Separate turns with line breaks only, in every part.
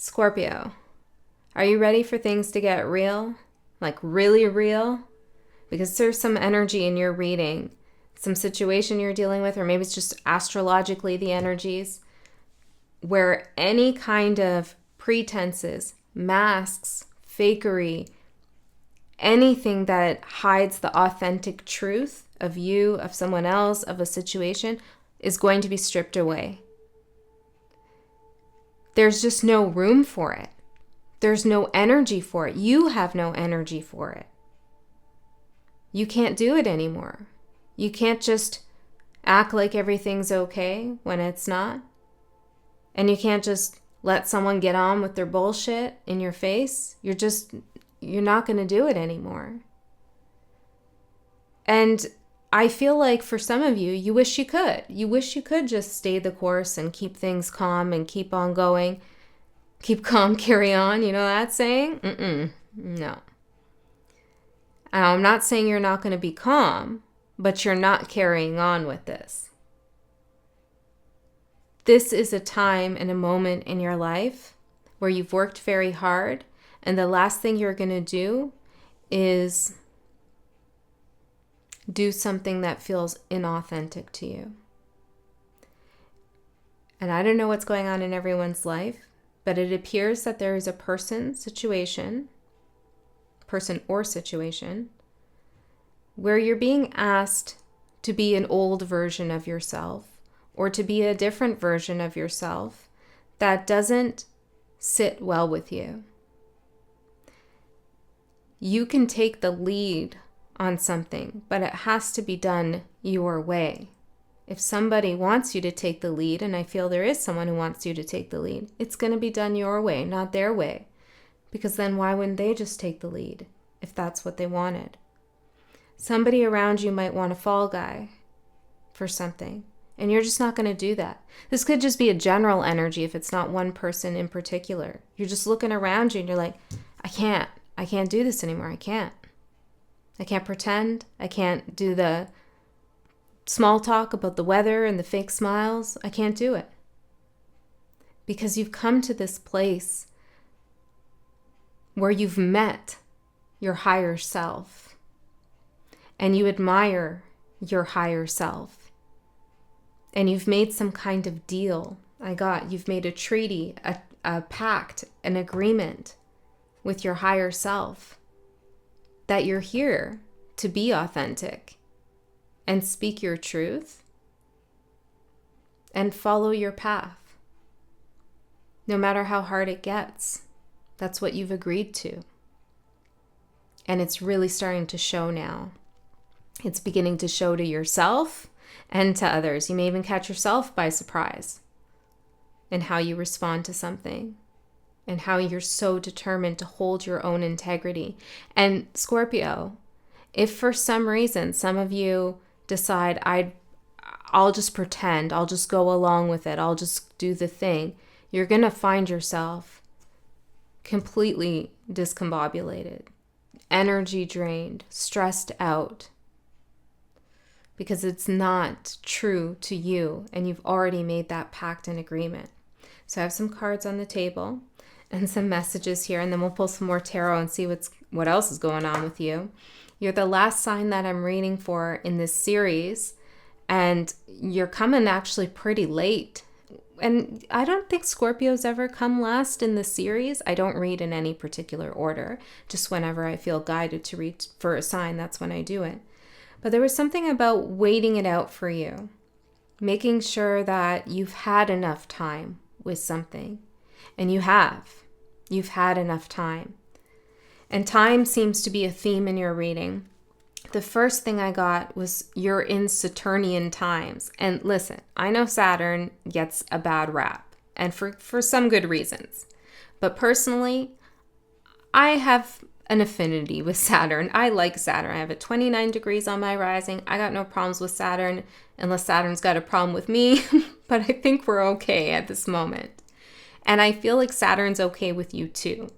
Scorpio, are you ready for things to get real? Like really real? Because there's some energy in your reading, some situation you're dealing with, or maybe it's just astrologically the energies, where any kind of pretenses, masks, fakery, anything that hides the authentic truth of you, of someone else, of a situation, is going to be stripped away. There's just no room for it. There's no energy for it. You have no energy for it. You can't do it anymore. You can't just act like everything's okay when it's not. And you can't just let someone get on with their bullshit in your face. You're not going to do it anymore. And I feel like for some of you, you wish you could. You wish you could just stay the course and keep things calm and keep on going. Keep calm, carry on. You know that saying? No. I'm not saying you're not going to be calm, but you're not carrying on with this. This is a time and a moment in your life where you've worked very hard, and the last thing you're going to do is do something that feels inauthentic to you. And I don't know what's going on in everyone's life, but it appears that there is a person or situation, where you're being asked to be an old version of yourself or to be a different version of yourself that doesn't sit well with you. You can take the lead on something, but it has to be done your way. If somebody wants you to take the lead, and I feel there is someone who wants you to take the lead, it's going to be done your way, not their way. Because then why wouldn't they just take the lead if that's what they wanted? Somebody around you might want a fall guy for something, and you're just not going to do that. This could just be a general energy if it's not one person in particular. You're just looking around you and you're like, I can't do this anymore. I can't pretend. I can't do the small talk about the weather and the fake smiles. I can't do it. Because you've come to this place where you've met your higher self and you admire your higher self. And you've made some kind of deal. You've made a treaty, a pact, an agreement with your higher self that you're here to be authentic and speak your truth and follow your path. No matter how hard it gets, that's what you've agreed to. And it's really starting to show now. It's beginning to show to yourself and to others. You may even catch yourself by surprise in how you respond to something and how you're so determined to hold your own integrity. And Scorpio, if for some reason some of you decide, I'll just pretend, I'll just go along with it, I'll just do the thing, you're going to find yourself completely discombobulated, energy drained, stressed out, because it's not true to you and you've already made that pact and agreement. So I have some cards on the table and some messages here, and then we'll pull some more tarot and see what else is going on with you. You're the last sign that I'm reading for in this series, and you're coming actually pretty late. And I don't think Scorpio's ever come last in the series. I don't read in any particular order. Just whenever I feel guided to read for a sign, that's when I do it. But there was something about waiting it out for you, making sure that you've had enough time with something. And you have. You've had enough time. And time seems to be a theme in your reading. The first thing I got was you're in Saturnian times. And listen, I know Saturn gets a bad rap, and for some good reasons. But personally, I have an affinity with Saturn. I like Saturn. I have it 29 degrees on my rising. I got no problems with Saturn unless Saturn's got a problem with me. But I think we're okay at this moment. And I feel like Saturn's okay with you too.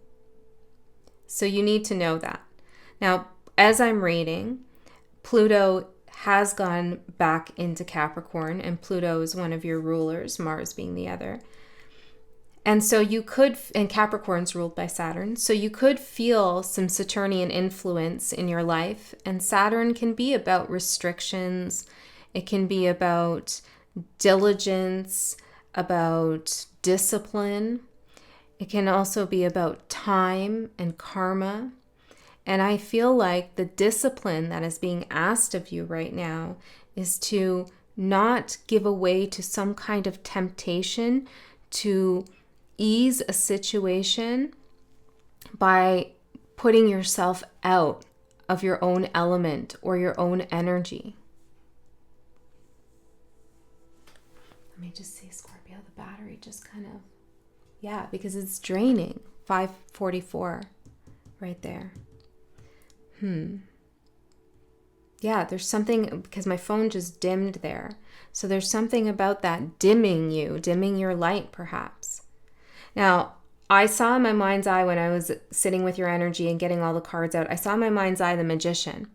So you need to know that. Now, as I'm reading, Pluto has gone back into Capricorn, and Pluto is one of your rulers, Mars being the other. And so you could, and Capricorn's ruled by Saturn, so you could feel some Saturnian influence in your life. And Saturn can be about restrictions. It can be about diligence, about discipline. It can also be about time and karma. And I feel like the discipline that is being asked of you right now is to not give away to some kind of temptation to ease a situation by putting yourself out of your own element or your own energy. Let me just see, Scorpio, the battery just kind of, yeah, because it's draining. 544 right there. Yeah, there's something, because my phone just dimmed there. So there's something about that dimming you, dimming your light perhaps. Now, I saw in my mind's eye when I was sitting with your energy and getting all the cards out, I saw in my mind's eye the Magician.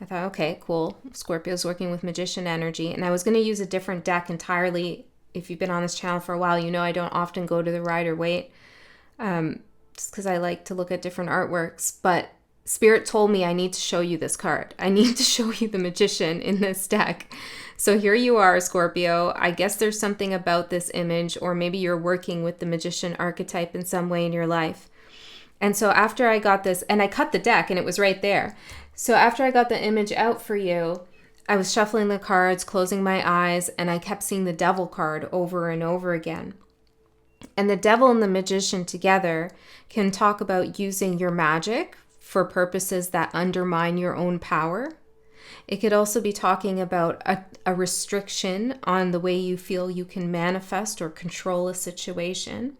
I thought, okay, cool. Scorpio's working with Magician energy. And I was going to use a different deck entirely. If you've been on this channel for a while, you know I don't often go to the Rider-Waite just because I like to look at different artworks. But Spirit told me I need to show you this card. I need to show you the Magician in this deck. So here you are, Scorpio. I guess there's something about this image, or maybe you're working with the Magician archetype in some way in your life. And so after I got this, and I cut the deck and it was right there. So after I got the image out for you, I was shuffling the cards, closing my eyes, and I kept seeing the Devil card over and over again. And the Devil and the Magician together can talk about using your magic for purposes that undermine your own power. It could also be talking about a restriction on the way you feel you can manifest or control a situation.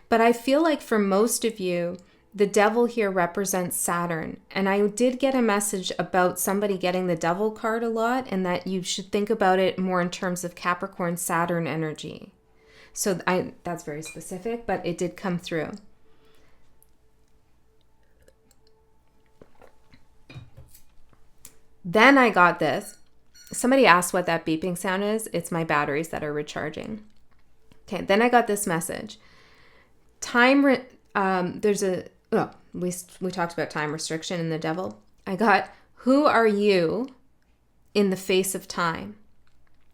But I feel like for most of you, the Devil here represents Saturn. And I did get a message about somebody getting the Devil card a lot, and that you should think about it more in terms of Capricorn Saturn energy. So that's very specific, but it did come through. Then I got this. Somebody asked what that beeping sound is. It's my batteries that are recharging. Okay, then I got this message. We talked about time restriction and the Devil. I got, who are you in the face of time?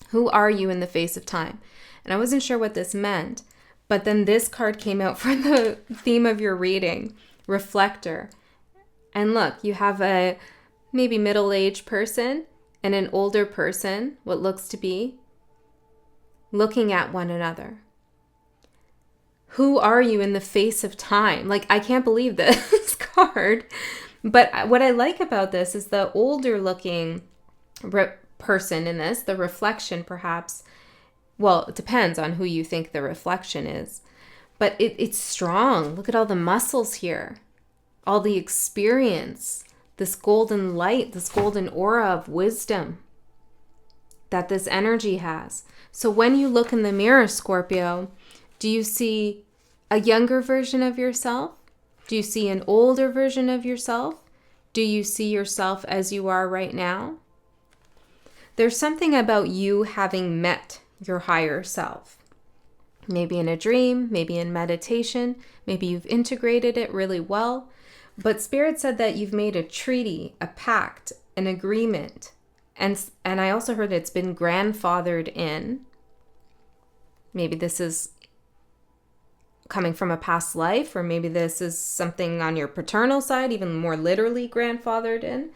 Who are you in the face of time? And I wasn't sure what this meant, but then this card came out for the theme of your reading, Reflector. And look, you have a maybe middle-aged person and an older person, what looks to be, looking at one another. Who are you in the face of time? Like, I can't believe this card. But what I like about this is the older looking person in this, the reflection perhaps. Well, it depends on who you think the reflection is. But it's strong. Look at all the muscles here. All the experience. This golden light, this golden aura of wisdom that this energy has. So when you look in the mirror, Scorpio, do you see a younger version of yourself? Do you see an older version of yourself? Do you see yourself as you are right now? There's something about you having met your higher self. Maybe in a dream, maybe in meditation, maybe you've integrated it really well. But Spirit said that you've made a treaty, a pact, an agreement. And I also heard it's been grandfathered in. Maybe this is coming from a past life, or maybe this is something on your paternal side, even more literally grandfathered in.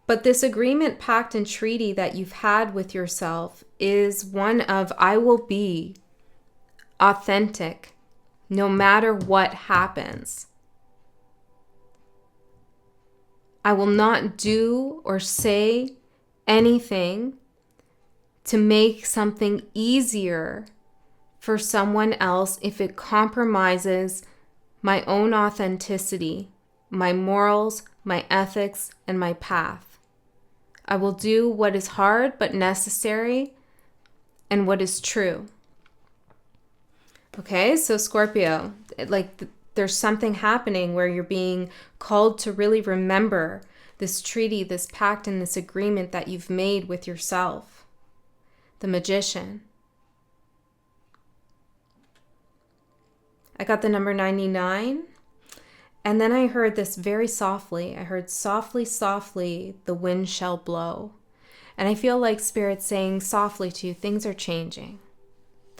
But this agreement, pact, and treaty that you've had with yourself is one of, I will be authentic no matter what happens. I will not do or say anything to make something easier for someone else if it compromises my own authenticity, my morals, my ethics, and my path. I will do what is hard but necessary and what is true. Okay, so Scorpio, there's something happening where you're being called to really remember this treaty, this pact, and this agreement that you've made with yourself. The Magician. I got the number 99. And then I heard this very softly. I heard softly, softly, the wind shall blow. And I feel like Spirit saying softly to you, things are changing.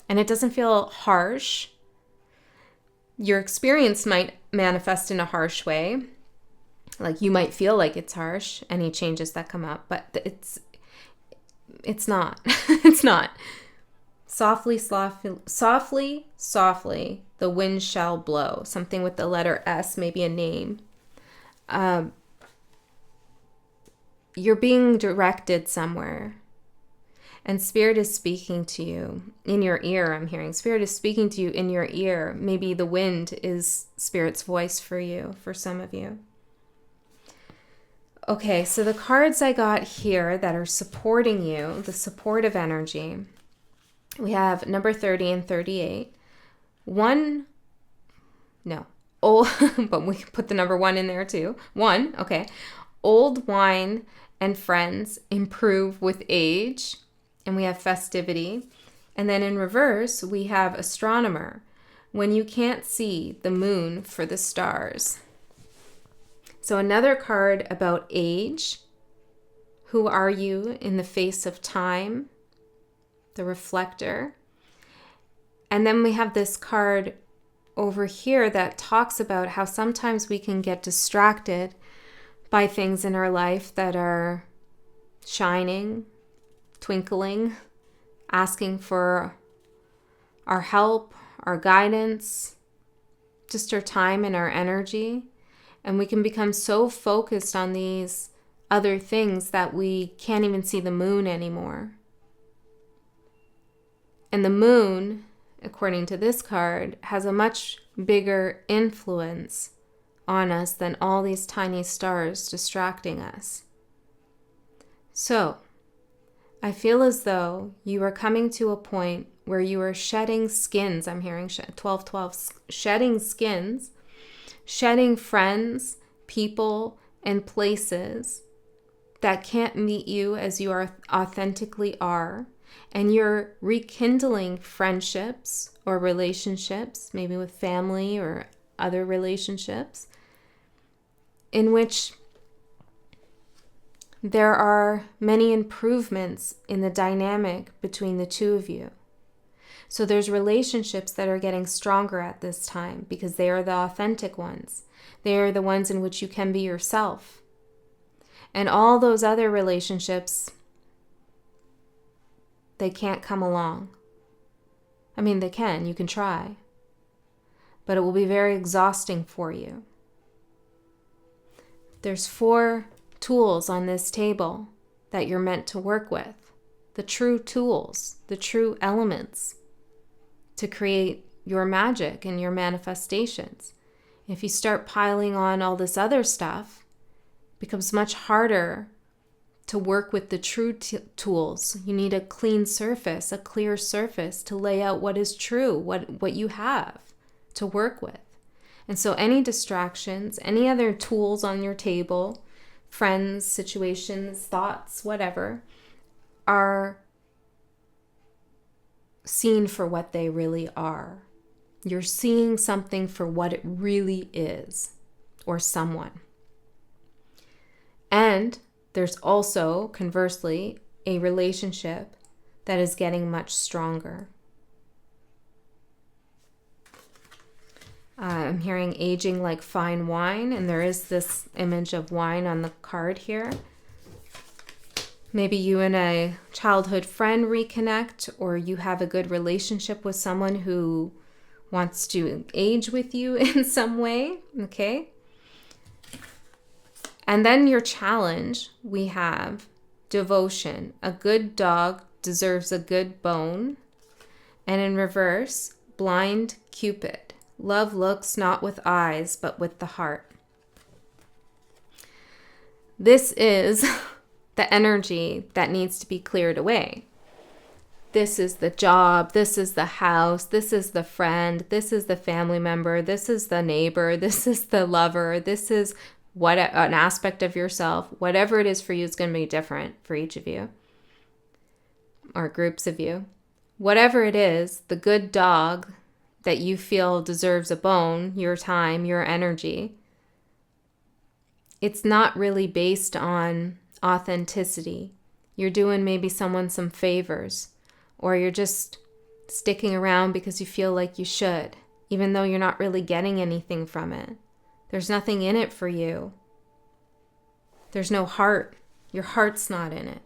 And it doesn't feel harsh. Your experience might manifest in a harsh way. Like you might feel like it's harsh, any changes that come up, but it's not. It's not. Softly, softly, softly, the wind shall blow. Something with the letter S, maybe a name. You're being directed somewhere. And Spirit is speaking to you in your ear, I'm hearing. Spirit is speaking to you in your ear. Maybe the wind is Spirit's voice for you, for some of you. Okay, so the cards I got here that are supporting you, the supportive energy, we have number 30 and 38. But we put the number 1 in there too. 1, okay. Old wine and friends improve with age. And we have festivity. And then in reverse, we have astronomer. When you can't see the moon for the stars. So another card about age. Who are you in the face of time? The reflector. And then we have this card over here that talks about how sometimes we can get distracted by things in our life that are shining, twinkling, asking for our help, our guidance, just our time and our energy. And we can become so focused on these other things that we can't even see the moon anymore. And the moon, according to this card, has a much bigger influence on us than all these tiny stars distracting us. So, I feel as though you are coming to a point where you are shedding skins. I'm hearing 12-12, shedding skins, shedding friends, people, and places that can't meet you as you are authentically are. And you're rekindling friendships or relationships, maybe with family or other relationships, in which there are many improvements in the dynamic between the two of you. So there's relationships that are getting stronger at this time because they are the authentic ones. They are the ones in which you can be yourself. And all those other relationships, they can't come along. I mean, they can. You can try. But it will be very exhausting for you. There's 4 tools on this table that you're meant to work with. The true tools, the true elements to create your magic and your manifestations. If you start piling on all this other stuff, it becomes much harder to work with the true tools. You need a clean surface, a clear surface to lay out what is true, what you have to work with. And so any distractions, any other tools on your table, friends, situations, thoughts, whatever, are seen for what they really are. You're seeing something for what it really is, or someone. And there's also, conversely, a relationship that is getting much stronger. I'm hearing aging like fine wine, and there is this image of wine on the card here. Maybe you and a childhood friend reconnect, or you have a good relationship with someone who wants to age with you in some way, okay? And then your challenge, we have devotion. A good dog deserves a good bone. And in reverse, blind Cupid. Love looks not with eyes, but with the heart. This is the energy that needs to be cleared away. This is the job, this is the house, this is the friend, this is the family member, this is the neighbor, this is the lover, this is what an aspect of yourself. Whatever it is for you is going to be different for each of you or groups of you. Whatever it is, the good dog that you feel deserves a bone, your time, your energy, it's not really based on authenticity. You're doing maybe someone some favors, or you're just sticking around because you feel like you should, even though you're not really getting anything from it. There's nothing in it for you. There's no heart. Your heart's not in it.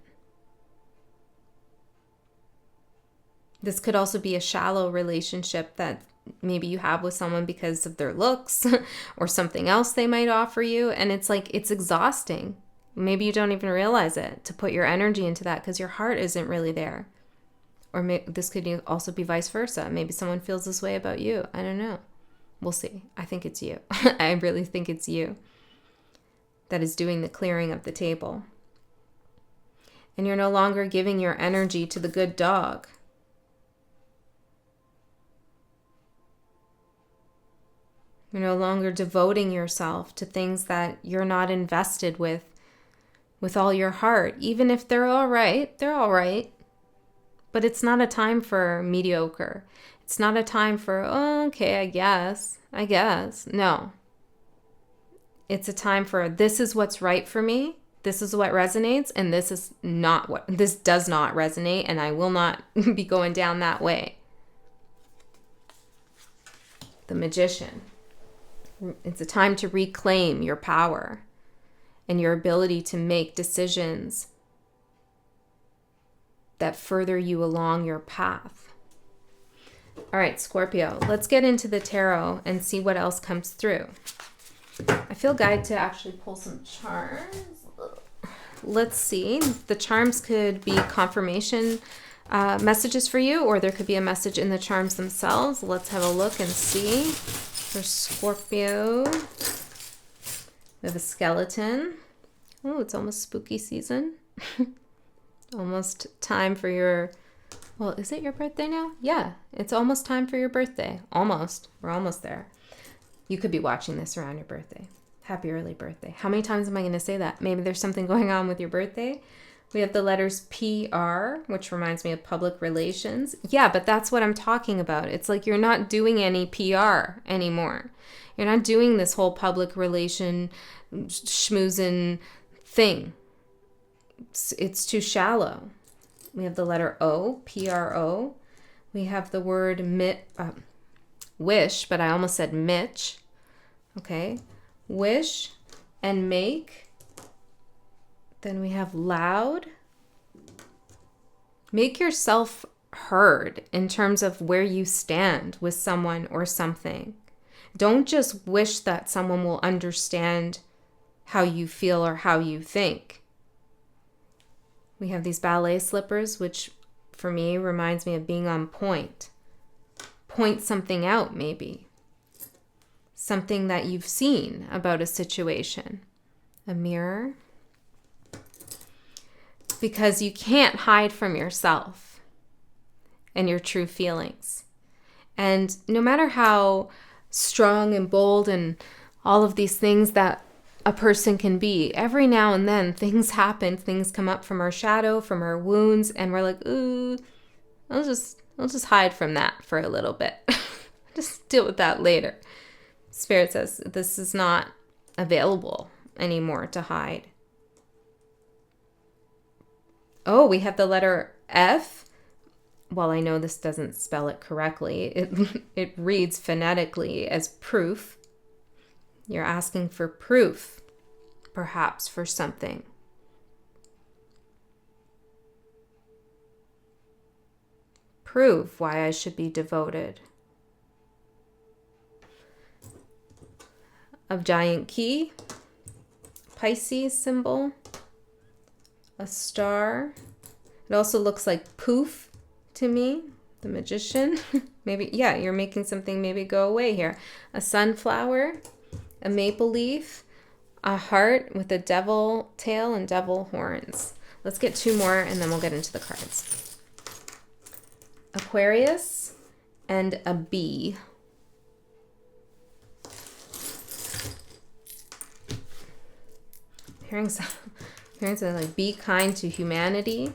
This could also be a shallow relationship that maybe you have with someone because of their looks or something else they might offer you. And it's like, it's exhausting. Maybe you don't even realize it, to put your energy into that because your heart isn't really there. Or this could also be vice versa. Maybe someone feels this way about you. I don't know. We'll see. I think it's you. I really think it's you that is doing the clearing of the table. And you're no longer giving your energy to the good dog. You're no longer devoting yourself to things that you're not invested with all your heart. Even if they're all right, they're all right. But it's not a time for mediocre. It's not a time for, oh, okay, I guess. No. It's a time for, this is what's right for me. This is what resonates, and this does not resonate, and I will not be going down that way. The Magician. It's a time to reclaim your power and your ability to make decisions that further you along your path. All right, Scorpio, let's get into the tarot and see what else comes through. I feel guided to actually pull some charms. Let's see. The charms could be confirmation messages for you, or there could be a message in the charms themselves. Let's have a look and see. For Scorpio, we have a skeleton. Oh, it's almost spooky season. Almost time for your, well, is it your birthday now? Yeah, it's almost time for your birthday. Almost. We're almost there. You could be watching this around your birthday. Happy early birthday. How many times am I going to say that? Maybe there's something going on with your birthday. We have the letters PR, which reminds me of public relations. Yeah, but that's what I'm talking about. It's like you're not doing any PR anymore. You're not doing this whole public relation schmoozing thing. It's too shallow. We have the letter O, PRO. We have the word wish, but I almost said Mitch. Okay. Wish and make. Then we have loud. Make yourself heard in terms of where you stand with someone or something. Don't just wish that someone will understand how you feel or how you think. We have these ballet slippers, which for me reminds me of being on point. Point something out, maybe. Something that you've seen about a situation. A mirror. Because you can't hide from yourself and your true feelings. And no matter how strong and bold and all of these things that a person can be, every now and then things happen, things come up from our shadow, from our wounds, and we're like, ooh, I'll just hide from that for a little bit. Just deal with that later. Spirit says this is not available anymore to hide. Oh, we have the letter F. Well, I know this doesn't spell it correctly. It reads phonetically as proof. You're asking for proof, perhaps, for something. Prove why I should be devoted. A giant key, Pisces symbol, a star. It also looks like poof to me, the Magician. Maybe, yeah, you're making something maybe go away here. A sunflower, a maple leaf, a heart with a devil tail and devil horns. Let's get two more and then we'll get into the cards. Aquarius and a bee. Hearing something like be kind to humanity.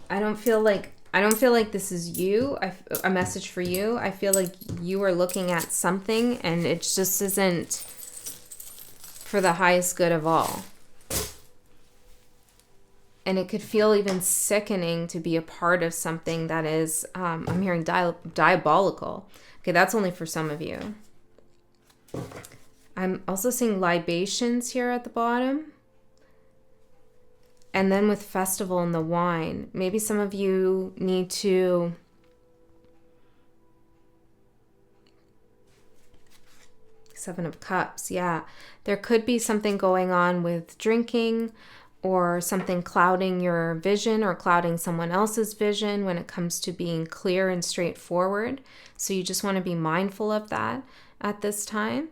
I don't feel like I don't feel like this is you, a message for you. I feel like you are looking at something and it just isn't for the highest good of all. And it could feel even sickening to be a part of something that is, I'm hearing diabolical. Okay, that's only for some of you. I'm also seeing libations here at the bottom. And then with festival and the wine, maybe some of you need to Seven of Cups, yeah. There could be something going on with drinking or something clouding your vision or clouding someone else's vision when it comes to being clear and straightforward. So you just want to be mindful of that at this time.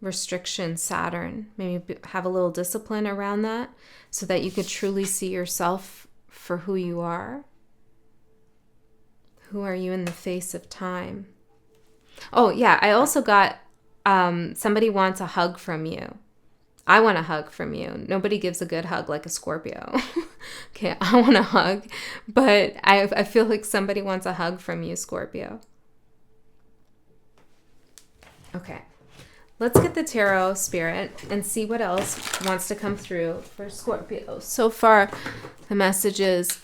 Restriction, Saturn. Maybe have a little discipline around that so that you could truly see yourself for who you are. Who are you in the face of time? Oh, yeah. I also got somebody wants a hug from you. I want a hug from you. Nobody gives a good hug like a Scorpio. Okay, I want a hug, but I feel like somebody wants a hug from you, Scorpio. Okay. Let's get the tarot spirit and see what else wants to come through for Scorpio. So far, the message is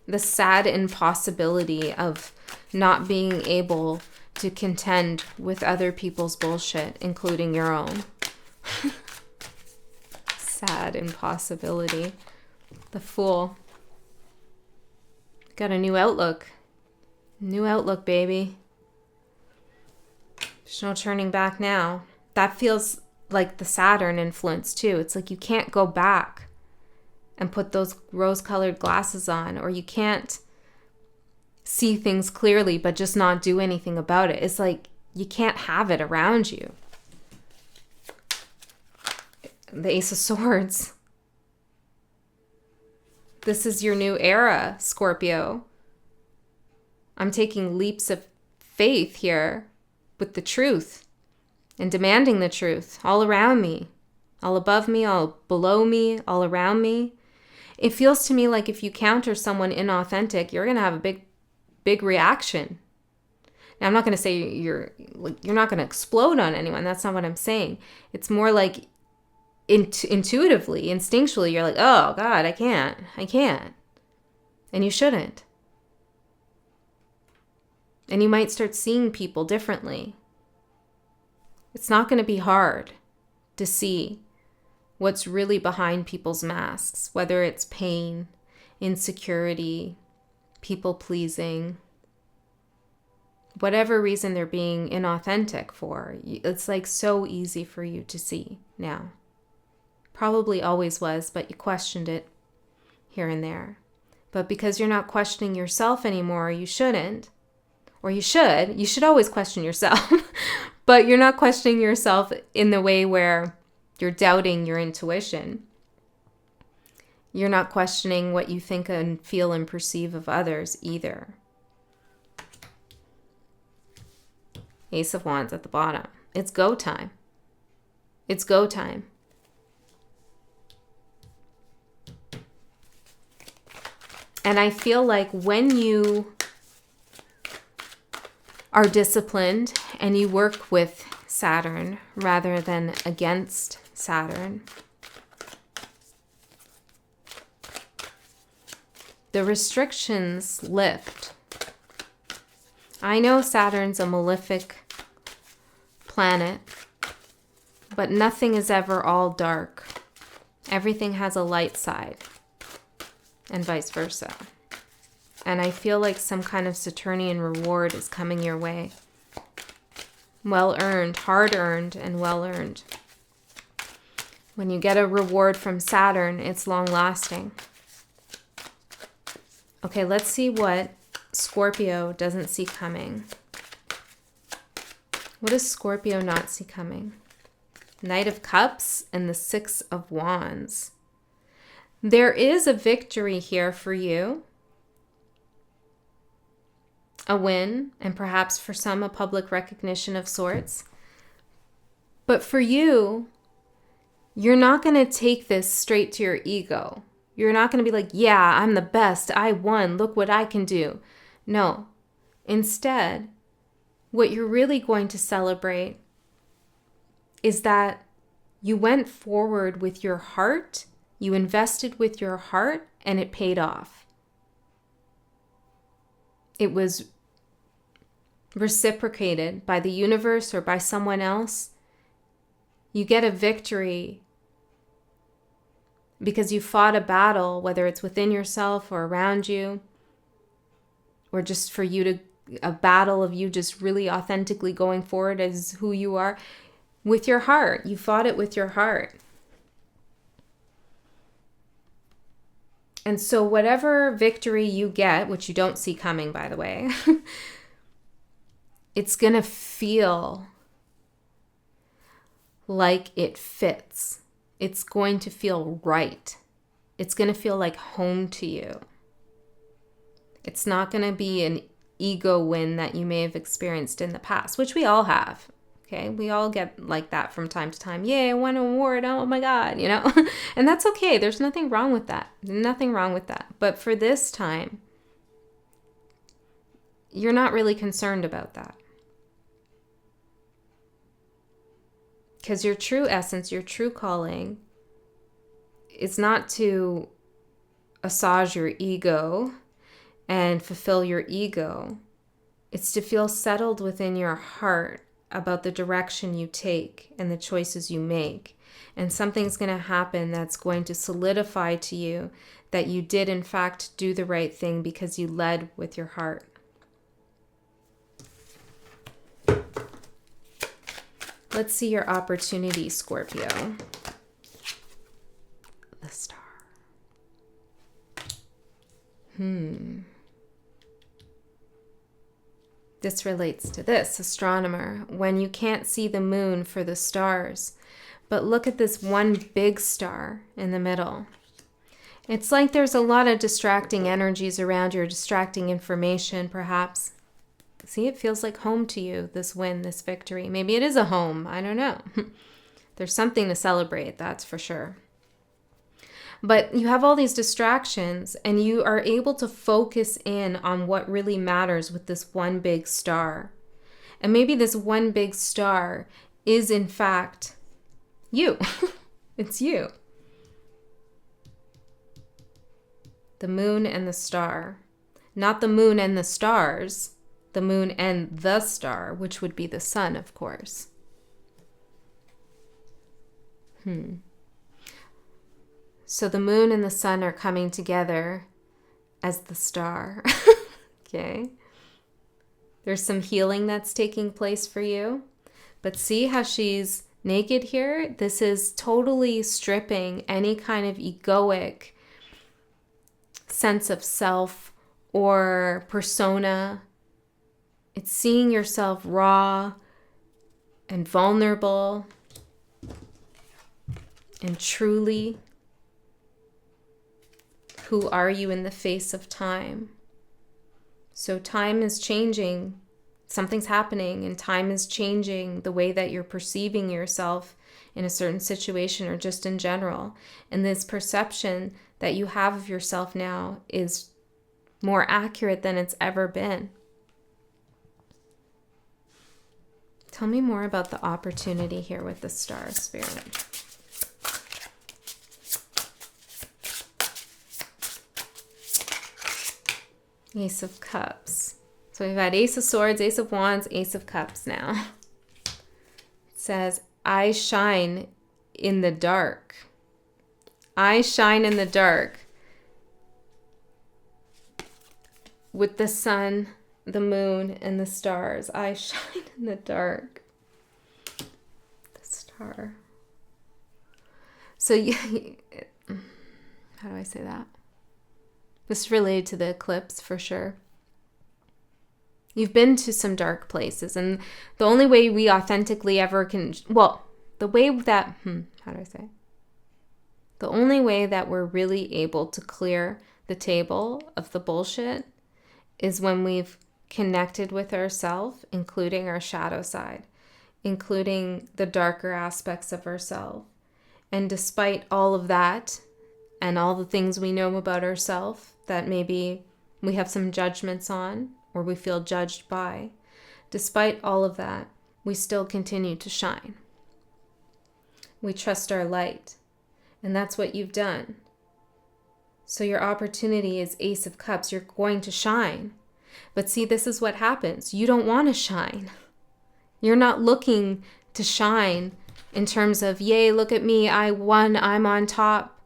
the sad impossibility of not being able to contend with other people's bullshit, including your own. Sad impossibility. The Fool. Got a new outlook. New outlook, baby. There's no turning back now. That feels like the Saturn influence too. It's like you can't go back and put those rose-colored glasses on, or you can't see things clearly but just not do anything about it. It's like you can't have it around you. The Ace of Swords. This is your new era, Scorpio. I'm taking leaps of faith here with the truth and demanding the truth all around me, all above me, all below me, all around me. It feels to me like if you counter someone inauthentic, you're going to have a big reaction. Now, I'm not going to say you're not going to explode on anyone. That's not what I'm saying. It's more like intuitively, instinctually, you're like, oh God, I can't. And you shouldn't. And you might start seeing people differently. It's not going to be hard to see what's really behind people's masks, whether it's pain, insecurity, people-pleasing, whatever reason they're being inauthentic for. It's like so easy for you to see now. Probably always was, but you questioned it here and there. But because you're not questioning yourself anymore, you shouldn't. Or you should always question yourself, but you're not questioning yourself in the way where you're doubting your intuition. You're not questioning what you think and feel and perceive of others either. Ace of Wands at the bottom. It's go time. It's go time. And I feel like when you are disciplined and you work with Saturn rather than against Saturn, the restrictions lift. I know Saturn's a malefic planet, but nothing is ever all dark. Everything has a light side, and vice versa. And I feel like some kind of Saturnian reward is coming your way. Well-earned, hard-earned, and well-earned. When you get a reward from Saturn, it's long-lasting. Okay, let's see what Scorpio doesn't see coming. What does Scorpio not see coming? Knight of Cups and the Six of Wands. There is a victory here for you. A win, and perhaps for some a public recognition of sorts. But for you, you're not going to take this straight to your ego. You're not going to be like, yeah, I'm the best. I won. Look what I can do. No. Instead, what you're really going to celebrate is that you went forward with your heart, you invested with your heart, and it paid off. It was reciprocated by the universe or by someone else. You get a victory because you fought a battle, whether it's within yourself or around you, or just for you to, a battle of you just really authentically going forward as who you are with your heart. You fought it with your heart. And so whatever victory you get, which you don't see coming, by the way, it's going to feel like it fits. It's going to feel right. It's going to feel like home to you. It's not going to be an ego win that you may have experienced in the past, which we all have. Okay, we all get like that from time to time. Yay, I won an award. Oh my God, and that's okay. There's nothing wrong with that. Nothing wrong with that. But for this time, you're not really concerned about that. Because your true essence, your true calling is not to assuage your ego and fulfill your ego. It's to feel settled within your heart about the direction you take and the choices you make. And something's going to happen that's going to solidify to you that you did in fact do the right thing because you led with your heart. Let's see your opportunity, Scorpio. The star. This relates to this, astronomer. When you can't see the moon for the stars, but look at this one big star in the middle. It's like there's a lot of distracting energies around you, or distracting information, perhaps. See, it feels like home to you, this win, this victory. Maybe it is a home. I don't know. There's something to celebrate, that's for sure. But you have all these distractions and you are able to focus in on what really matters with this one big star. And maybe this one big star is in fact you. It's you. The moon and the star. Not the moon and the stars. The moon and the star, which would be the sun, of course. So the moon and the sun are coming together as the star. Okay. There's some healing that's taking place for you. But see how she's naked here? This is totally stripping any kind of egoic sense of self or persona. It's seeing yourself raw and vulnerable and truly. Who are you in the face of time? So time is changing. Something's happening and time is changing the way that you're perceiving yourself in a certain situation or just in general. And this perception that you have of yourself now is more accurate than it's ever been. Tell me more about the opportunity here with the star spirit. Ace of Cups. So we've had Ace of Swords, Ace of Wands, Ace of Cups now. It says, I shine in the dark. I shine in the dark. With the sun, the moon, and the stars. I shine in the dark. The star. So, how do I say that? This is related to the eclipse for sure. You've been to some dark places, and the only way we authentically ever can, the way that, how do I say it? The only way that we're really able to clear the table of the bullshit is when we've connected with ourselves, including our shadow side, including the darker aspects of ourselves. And despite all of that, and all the things we know about ourselves that maybe we have some judgments on, or we feel judged by, despite all of that, we still continue to shine. We trust our light, and that's what you've done. So your opportunity is Ace of Cups. You're going to shine. But see, this is what happens. You don't want to shine. You're not looking to shine in terms of, yay, look at me, I won, I'm on top,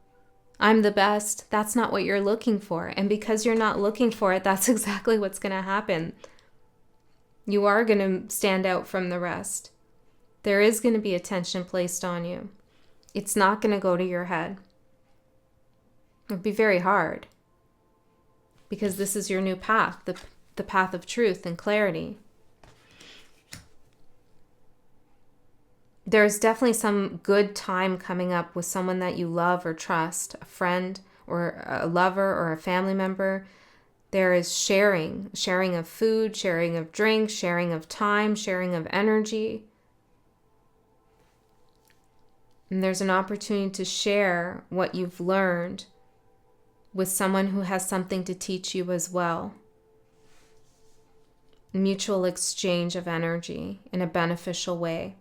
I'm the best. That's not what you're looking for. And because you're not looking for it, that's exactly what's going to happen. You are going to stand out from the rest. There is going to be attention placed on you. It's not going to go to your head. It'd be very hard. Because this is your new path, the path of truth and clarity. There's definitely some good time coming up with someone that you love or trust, a friend or a lover or a family member. There is sharing of food, sharing of drink, sharing of time, sharing of energy. And there's an opportunity to share what you've learned with someone who has something to teach you as well. Mutual exchange of energy in a beneficial way.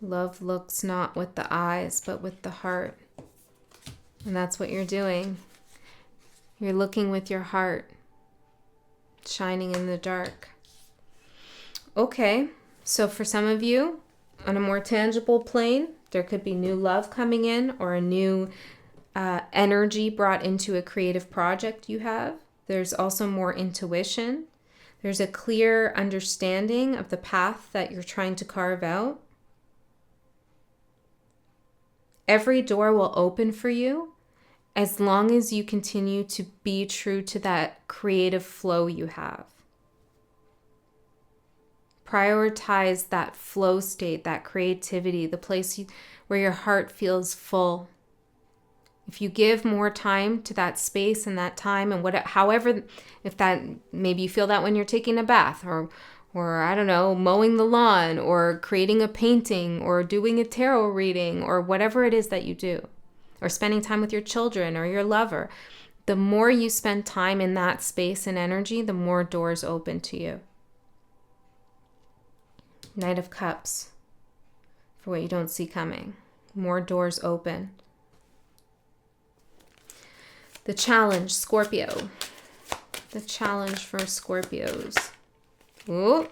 Love looks not with the eyes, but with the heart. And that's what you're doing. You're looking with your heart, shining in the dark. Okay, so for some of you, on a more tangible plane, there could be new love coming in or a new energy brought into a creative project you have. There's also more intuition. There's a clear understanding of the path that you're trying to carve out. Every door will open for you as long as you continue to be true to that creative flow you have. Prioritize that flow state, that creativity, the place where your heart feels full. If you give more time to that space and that time and however, if that, maybe you feel that when you're taking a bath or I don't know, mowing the lawn or creating a painting or doing a tarot reading or whatever it is that you do, or spending time with your children or your lover, the more you spend time in that space and energy, the more doors open to you. Knight of Cups, for what you don't see coming. More doors open. The challenge, Scorpio. The challenge for Scorpios. Oh.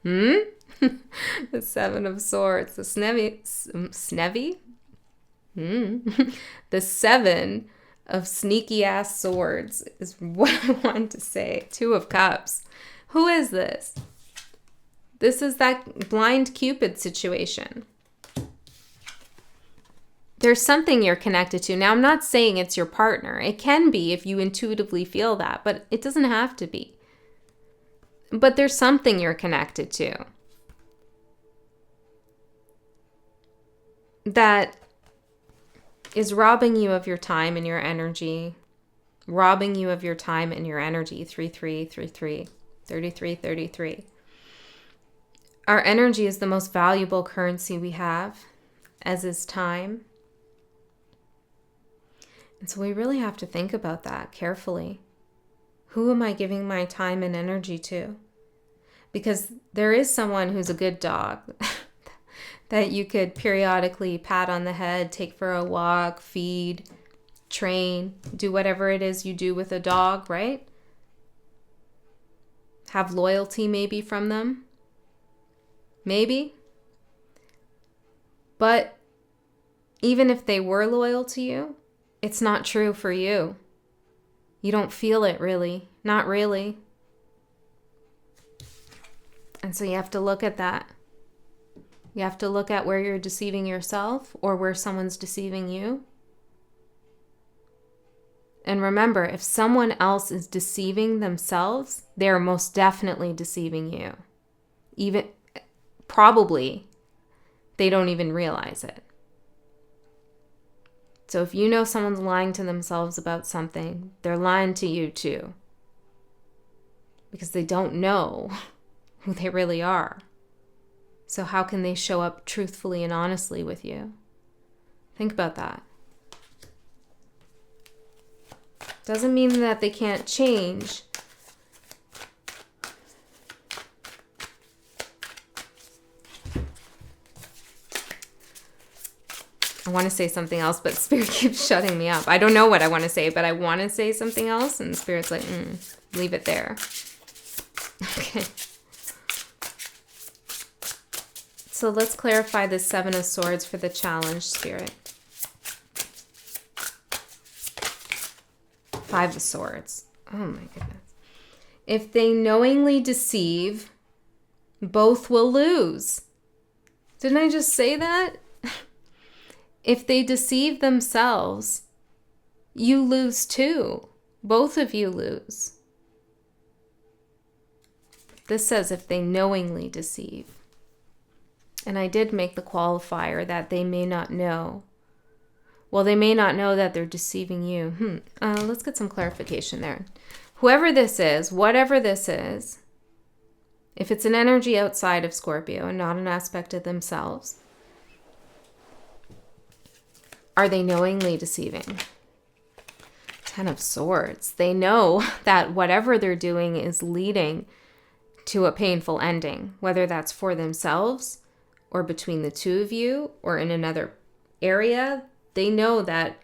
The Seven of Swords. The snevy? The Seven of sneaky ass swords is what I want to say. Two of Cups. Who is this? This is that blind Cupid situation. There's something you're connected to. Now, I'm not saying it's your partner. It can be if you intuitively feel that, but it doesn't have to be. But there's something you're connected to that is robbing you of your time and your energy, robbing you of your time and your energy. 3333, 3333. Our energy is the most valuable currency we have, as is time. And so we really have to think about that carefully. Who am I giving my time and energy to? Because there is someone who's a good dog that you could periodically pat on the head, take for a walk, feed, train, do whatever it is you do with a dog, right? Have loyalty maybe from them. Maybe. But even if they were loyal to you, it's not true for you. You don't feel it really. Not really. And so you have to look at that. You have to look at where you're deceiving yourself or where someone's deceiving you. And remember, if someone else is deceiving themselves, they're most definitely deceiving you. Even probably they don't even realize it. So if you know someone's lying to themselves about something, they're lying to you too. Because they don't know who they really are. So how can they show up truthfully and honestly with you? Think about that. Doesn't mean that they can't change. I want to say something else, but Spirit keeps shutting me up. I don't know what I want to say, but I want to say something else, and Spirit's like, leave it there. Okay. So let's clarify the Seven of Swords for the challenge, Spirit. Five of Swords. Oh my goodness. If they knowingly deceive, both will lose. Didn't I just say that? If they deceive themselves, you lose too. Both of you lose. This says if they knowingly deceive. And I did make the qualifier that they may not know. Well, they may not know that they're deceiving you. Let's get some clarification there. Whoever this is, whatever this is, if it's an energy outside of Scorpio and not an aspect of themselves, are they knowingly deceiving? Ten of Swords. They know that whatever they're doing is leading to a painful ending, whether that's for themselves or between the two of you or in another area. They know that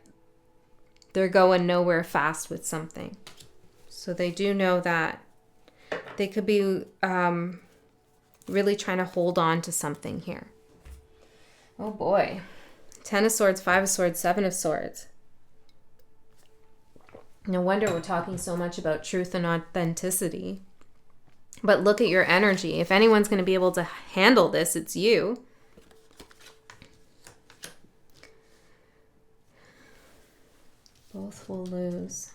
they're going nowhere fast with something. So they do know that they could be really trying to hold on to something here. Oh boy. Ten of Swords, Five of Swords, Seven of Swords. No wonder we're talking so much about truth and authenticity. But look at your energy. If anyone's going to be able to handle this, it's you. Both will lose.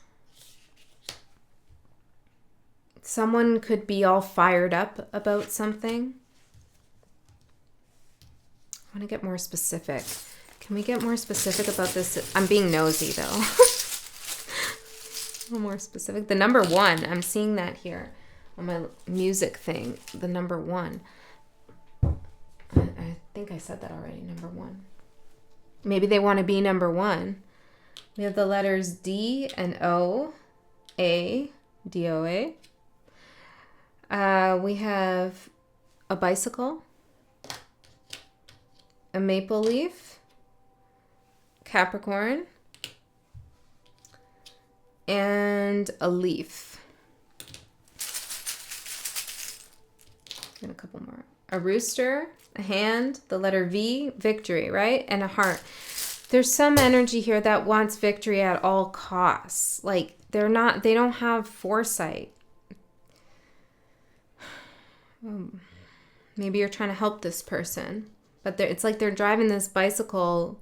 Someone could be all fired up about something. I want to get more specific. Can we get more specific about this? I'm being nosy, though. A little more specific. The number one, I'm seeing that here on my music thing. The number one. I think I said that already, number one. Maybe they want to be number one. We have the letters D and O, A, D-O-A. We have a bicycle, a maple leaf, Capricorn, and a leaf. And a couple more. A rooster, a hand, the letter V, victory, right? And a heart. There's some energy here that wants victory at all costs. Like they don't have foresight. Maybe you're trying to help this person, but it's like they're driving this bicycle,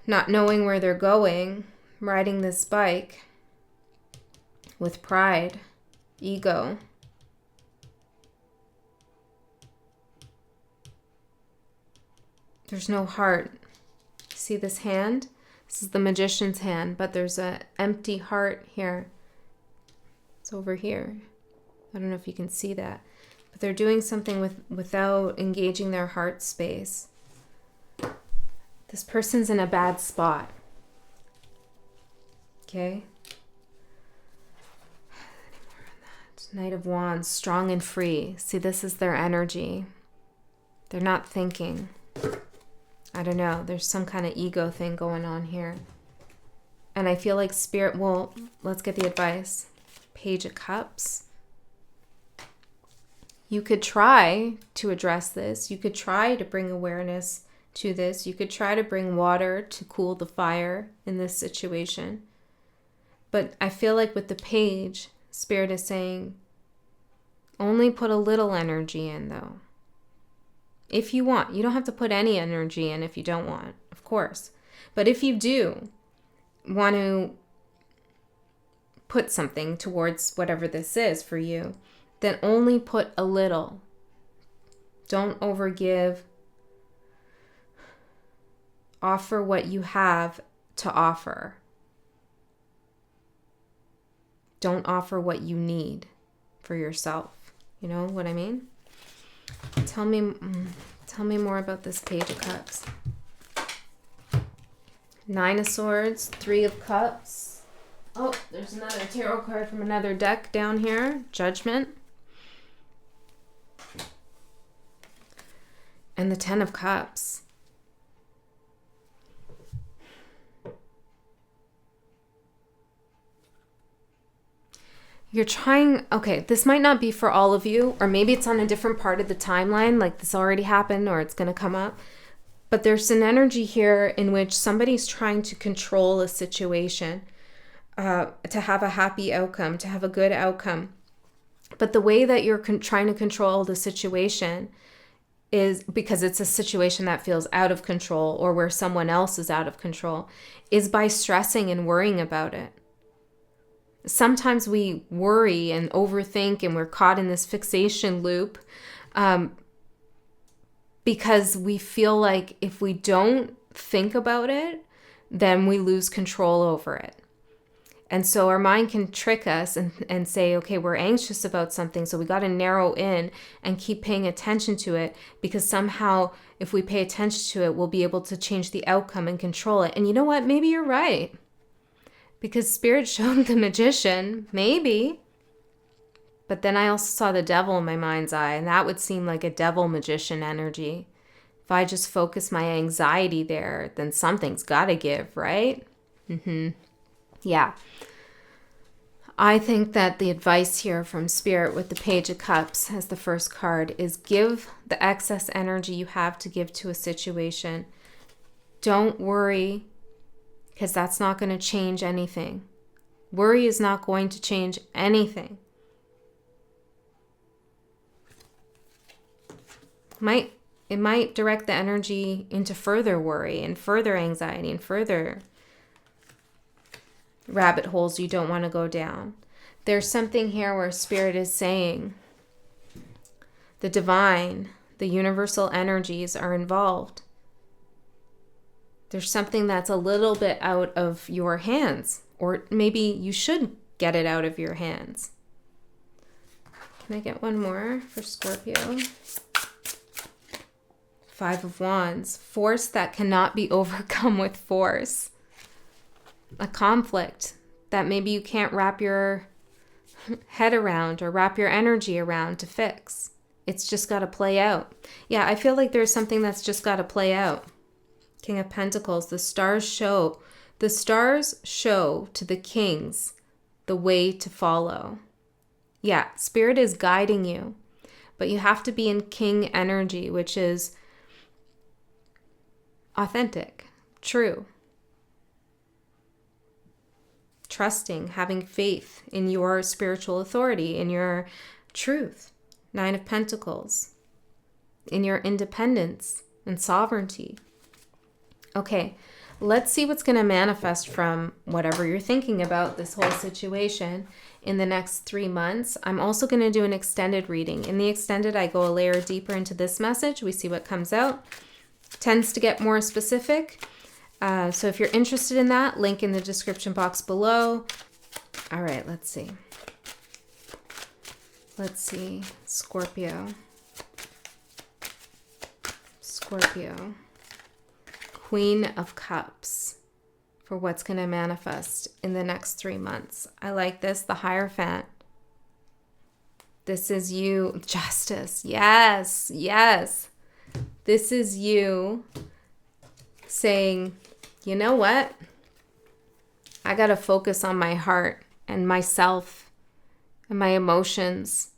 not knowing where they're going, riding this bike with pride, ego. There's no heart. See this hand? This is the magician's hand, but there's an empty heart here. It's over here. I don't know if you can see that, but they're doing something without engaging their heart space. This person's in a bad spot. Okay? Knight of Wands, strong and free. See, this is their energy. They're not thinking. I don't know. There's some kind of ego thing going on here. And I feel like Spirit, well, let's get the advice. Page of Cups. You could try to address this. You could try to bring awareness to this. You could try to bring water to cool the fire in this situation. But I feel like with the page, Spirit is saying, only put a little energy in though. If you want. You don't have to put any energy in if you don't want, of course. But if you do want to put something towards whatever this is for you, then only put a little. Don't overgive. Offer what you have to offer. Don't offer what you need for yourself. You know what I mean? Tell me more about this Page of Cups. Nine of Swords, Three of Cups. Oh, there's another tarot card from another deck down here. Judgment. And the Ten of Cups. You're trying, okay, this might not be for all of you, or maybe it's on a different part of the timeline, like this already happened or it's going to come up. But there's an energy here in which somebody's trying to control a situation, to have a happy outcome, to have a good outcome. But the way that you're trying to control the situation is because it's a situation that feels out of control or where someone else is out of control, is by stressing and worrying about it. Sometimes we worry and overthink and we're caught in this fixation loop because we feel like if we don't think about it, then we lose control over it. And so our mind can trick us and say, okay, we're anxious about something, so we got to narrow in and keep paying attention to it, because somehow if we pay attention to it, we'll be able to change the outcome and control it. And you know what? Maybe you're right. Because Spirit showed the Magician, maybe. But then I also saw the Devil in my mind's eye, and that would seem like a Devil Magician energy. If I just focus my anxiety there, then something's got to give, right? Yeah. I think that the advice here from Spirit with the Page of Cups as the first card is give the excess energy you have to give to a situation. Don't worry, because that's not going to change anything. Worry is not going to change anything. It might direct the energy into further worry and further anxiety and further rabbit holes you don't want to go down. There's something here where Spirit is saying the divine, the universal energies are involved. There's something that's a little bit out of your hands, or maybe you should get it out of your hands. Can I get one more for Scorpio? Five of Wands, force that cannot be overcome with force. A conflict that maybe you can't wrap your head around or wrap your energy around to fix. It's just got to play out. Yeah, I feel like there's something that's just got to play out. King of Pentacles, the stars show to the kings the way to follow. Yeah, Spirit is guiding you, but you have to be in king energy, which is authentic, true, trusting, having faith in your spiritual authority, in your truth. Nine of Pentacles, in your independence and sovereignty. Okay, let's see what's going to manifest from whatever you're thinking about this whole situation in the next 3 months. I'm also going to do an extended reading. In the extended, I go a layer deeper into this message. We see what comes out. Tends to get more specific. So if you're interested in that, link in the description box below. All right, let's see. Let's see. Scorpio. Queen of Cups for what's going to manifest in the next 3 months. I like this. The Hierophant. This is you. Justice. Yes. Yes. This is you saying, you know what? I got to focus on my heart and myself and my emotions.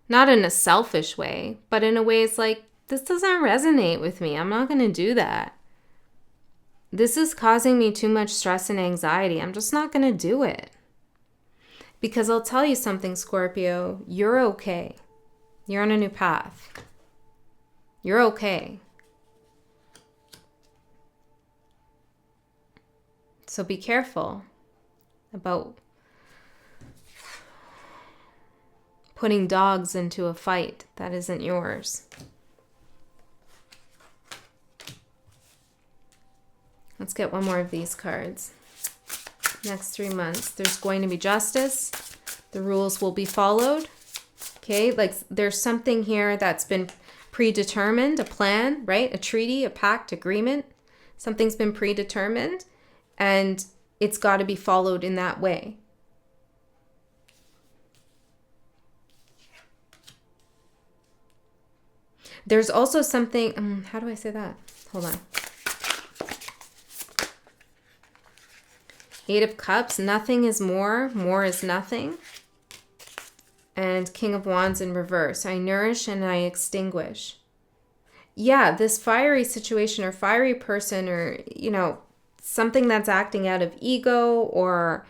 Not in a selfish way, but in a way it's like, this doesn't resonate with me. I'm not going to do that. This is causing me too much stress and anxiety. I'm just not going to do it. Because I'll tell you something, Scorpio, you're okay. You're on a new path. You're okay. So be careful about putting dogs into a fight that isn't yours. Let's get one more of these cards. Next 3 months, there's going to be justice. The rules will be followed. Okay, like there's something here that's been predetermined, a plan, right? A treaty, a pact, agreement. Something's been predetermined and it's got to be followed in that way. There's also something, how do I say that? Hold on. Eight of Cups, nothing is more is nothing. And King of Wands in reverse. I nourish and I extinguish. Yeah, this fiery situation or fiery person or, you know, something that's acting out of ego or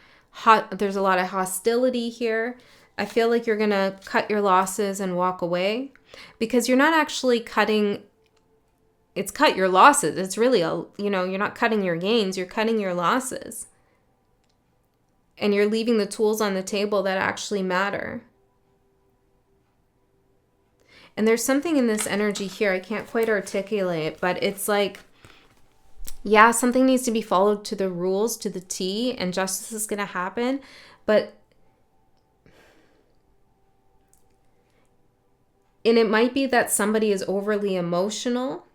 there's a lot of hostility here. I feel like you're going to cut your losses and walk away because you're not actually cutting. It's cut your losses. It's really, you know, you're not cutting your gains. You're cutting your losses. And you're leaving the tools on the table that actually matter. And there's something in this energy here. I can't quite articulate, but it's like, yeah, something needs to be followed to the rules, to the T, and justice is going to happen. But, and it might be that somebody is overly emotional.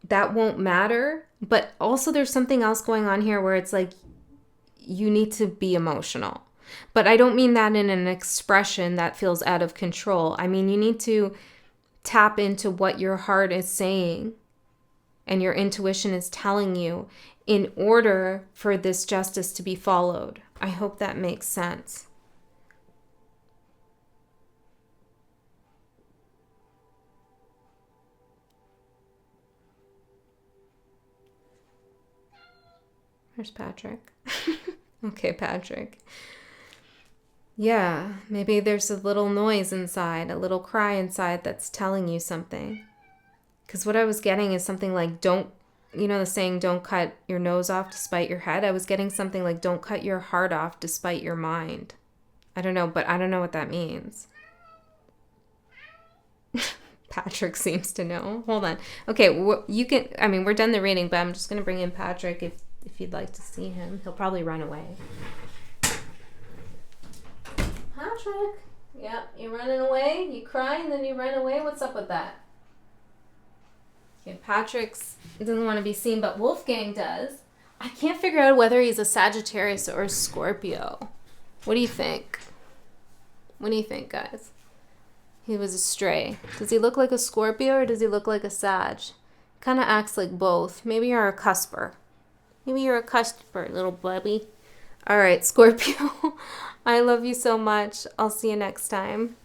That won't matter. But also there's something else going on here where it's like, you need to be emotional. But I don't mean that in an expression that feels out of control. I mean, you need to tap into what your heart is saying and your intuition is telling you in order for this justice to be followed. I hope that makes sense. Where's Patrick? Okay, Patrick. Yeah, maybe there's a little noise inside, a little cry inside that's telling you something. Because what I was getting is something like, don't, you know the saying, don't cut your nose off to spite your head? I was getting something like, don't cut your heart off to spite your mind. I don't know, but I don't know what that means. Patrick seems to know. Hold on. Okay, you can, I mean, we're done the reading, but I'm just going to bring in Patrick if you'd like to see him. He'll probably run away. Patrick, yeah, you running away? You cry and then you run away? What's up with that? Okay, Patrick's doesn't want to be seen, but Wolfgang does. I can't figure out whether he's a Sagittarius or a Scorpio. What do you think? What do you think, guys? He was a stray. Does he look like a Scorpio or does he look like a Sag? Kind of acts like both. Maybe you're a cusper. Maybe you're a cusper, little bubby. All right, Scorpio. I love you so much. I'll see you next time.